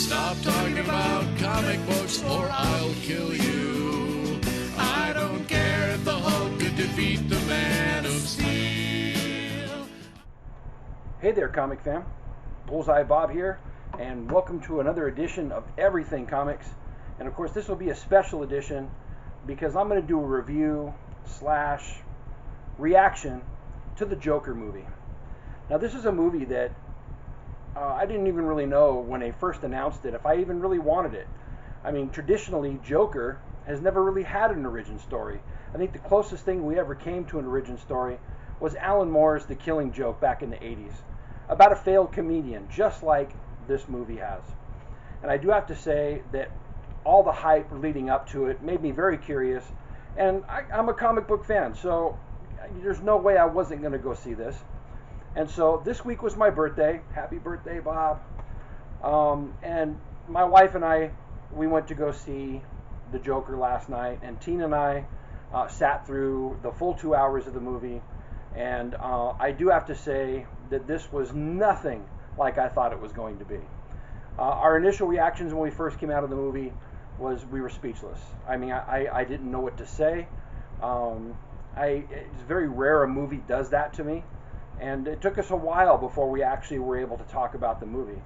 Stop talking about comic books or I'll kill you. I don't care if the Hulk could defeat the Man of Steel. Hey there, comic fam. Bullseye Bob here, and welcome to another edition of Everything Comics. And of course, this will be a special edition because I'm going to do a review / reaction to the Joker movie. Now, this is a movie that I didn't even really know when they first announced it if I even really wanted it. I mean, traditionally, Joker has never really had an origin story. I think the closest thing we ever came to an origin story was Alan Moore's The Killing Joke back in the 80s, about a failed comedian, just like this movie has. And I do have to say that all the hype leading up to it made me very curious, and I'm a comic book fan, so there's no way I wasn't going to go see this. And so this week was my birthday. Happy birthday, Bob. And my wife and I, we went to go see the Joker last night, and Tina and I sat through the full 2 hours of the movie, and I do have to say that this was nothing like I thought it was going to be. Our initial reactions when we first came out of the movie was we were speechless. I mean, I didn't know what to say. It's very rare a movie does that to me. And it took us a while before we actually were able to talk about the movie.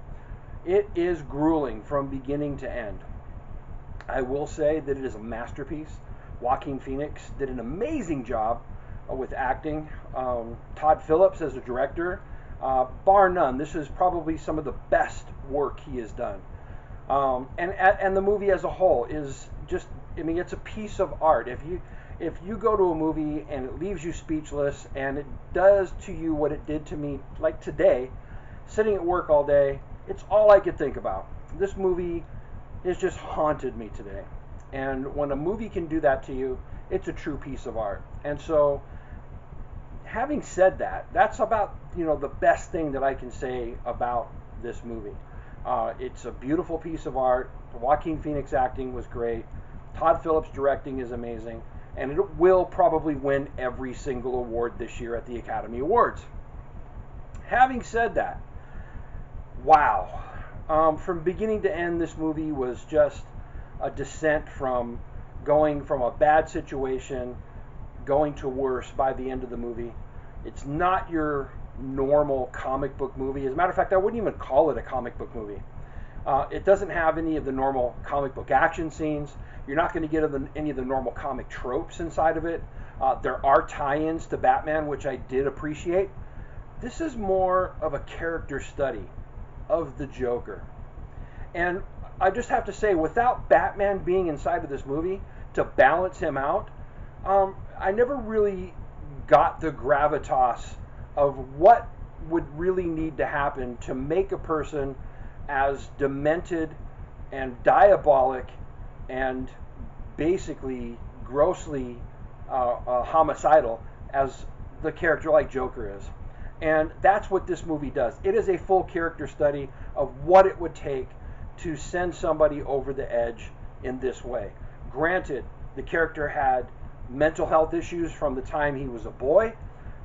It is grueling from beginning to end. I will say that it is a masterpiece. Joaquin Phoenix did an amazing job with acting. Todd Phillips as a director, bar none, this is probably some of the best work he has done. And the movie as a whole is just, I mean, it's a piece of art. If you go to a movie and it leaves you speechless and it does to you what it did to me, like today, sitting at work all day, it's all I could think about. This movie has just haunted me today. And when a movie can do that to you, it's a true piece of art. And so, having said that, that's about, the best thing that I can say about this movie. It's a beautiful piece of art. Joaquin Phoenix acting was great. Todd Phillips directing is amazing. And it will probably win every single award this year at the Academy Awards. Having said that, wow. From beginning to end, this movie was just a descent from going from a bad situation, going to worse by the end of the movie. It's not your normal comic book movie. As a matter of fact, I wouldn't even call it a comic book movie. It doesn't have any of the normal comic book action scenes. You're not going to get any of the normal comic tropes inside of it. There are tie-ins to Batman, which I did appreciate. This is more of a character study of the Joker. And I just have to say, without Batman being inside of this movie to balance him out, I never really got the gravitas of what would really need to happen to make a person as demented and diabolic and basically grossly homicidal as the character like Joker is. And that's what this movie does. It is a full character study of what it would take to send somebody over the edge in this way. Granted, the character had mental health issues from the time he was a boy,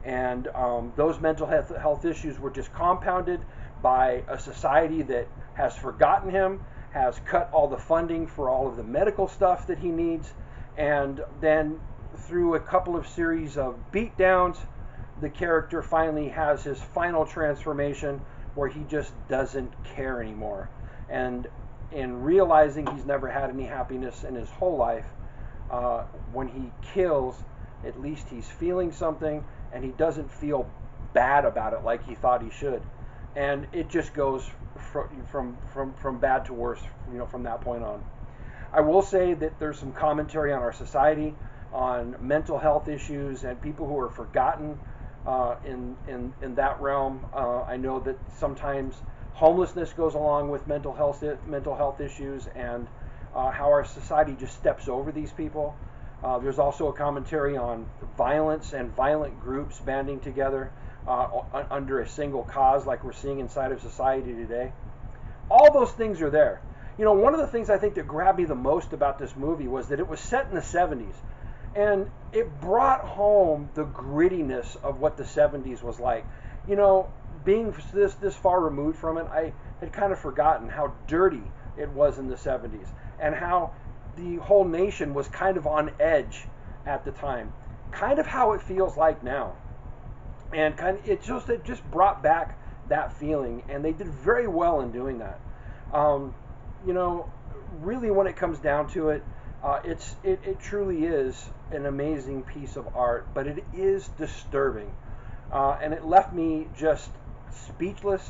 and those mental health issues were just compounded by a society that has forgotten him, has cut all the funding for all of the medical stuff that he needs, and then through a couple of series of beatdowns, the character finally has his final transformation where he just doesn't care anymore. And in realizing he's never had any happiness in his whole life, when he kills, at least he's feeling something, and he doesn't feel bad about it like he thought he should. And it just goes from bad to worse, from that point on. I will say that there's some commentary on our society, on mental health issues, and people who are forgotten in that realm. I know that sometimes homelessness goes along with mental health issues, and how our society just steps over these people. There's also a commentary on violence and violent groups banding together under a single cause, like we're seeing inside of society today. All those things are there. One of the things I think that grabbed me the most about this movie was that it was set in the 70s. And it brought home the grittiness of what the 70s was like. Being this far removed from it, I had kind of forgotten how dirty it was in the 70s, and how the whole nation was kind of on edge at the time, kind of how it feels like now. And it just brought back that feeling, and they did very well in doing that. You know, really, when it comes down to it, it truly is an amazing piece of art, but it is disturbing, and it left me just speechless.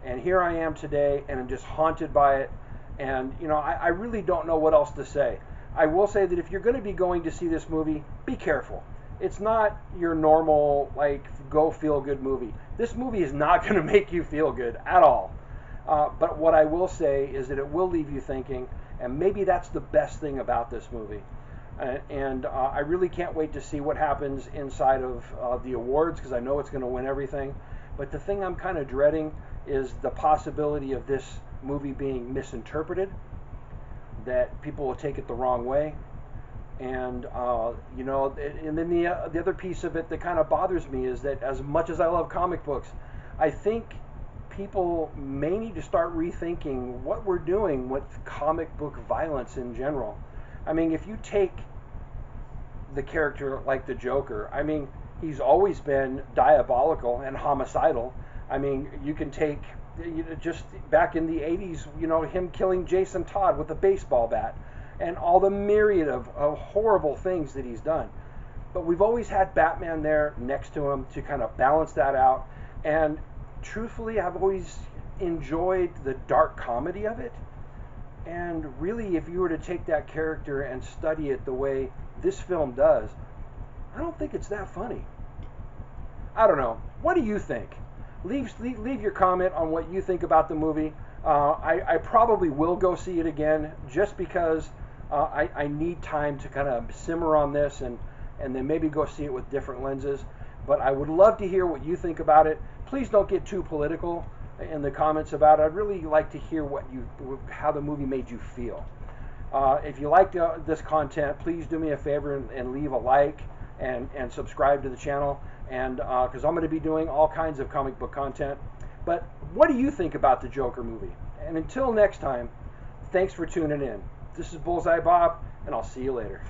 And here I am today, and I'm just haunted by it. And you know, I really don't know what else to say. I will say that if you're going to be going to see this movie, be careful. It's not your normal, like, go feel good movie. This movie is not going to make you feel good at all. But what I will say is that it will leave you thinking, and maybe that's the best thing about this movie. And I really can't wait to see what happens inside of the awards, because I know it's going to win everything. But the thing I'm kind of dreading is the possibility of this movie being misinterpreted, that people will take it the wrong way. And you know, and then the other piece of it that kind of bothers me is that as much as I love comic books, I think people may need to start rethinking what we're doing with comic book violence in general. I mean, if you take the character like the Joker, I mean, he's always been diabolical and homicidal. I mean, you can take, you know, just back in the 80s, you know, him killing Jason Todd with a baseball bat, and all the myriad of horrible things that he's done. But we've always had Batman there next to him to kind of balance that out. And truthfully, I've always enjoyed the dark comedy of it. And really, if you were to take that character and study it the way this film does, I don't think it's that funny. I don't know. What do you think? Leave your comment on what you think about the movie. I probably will go see it again, just because I need time to kind of simmer on this, and then maybe go see it with different lenses. But I would love to hear what you think about it. Please don't get too political in the comments about it. I'd really like to hear how the movie made you feel. If you liked this content, please do me a favor and leave a like and subscribe to the channel. And because I'm going to be doing all kinds of comic book content. But what do you think about the Joker movie? And until next time, thanks for tuning in. This is Bullseye Bob, and I'll see you later.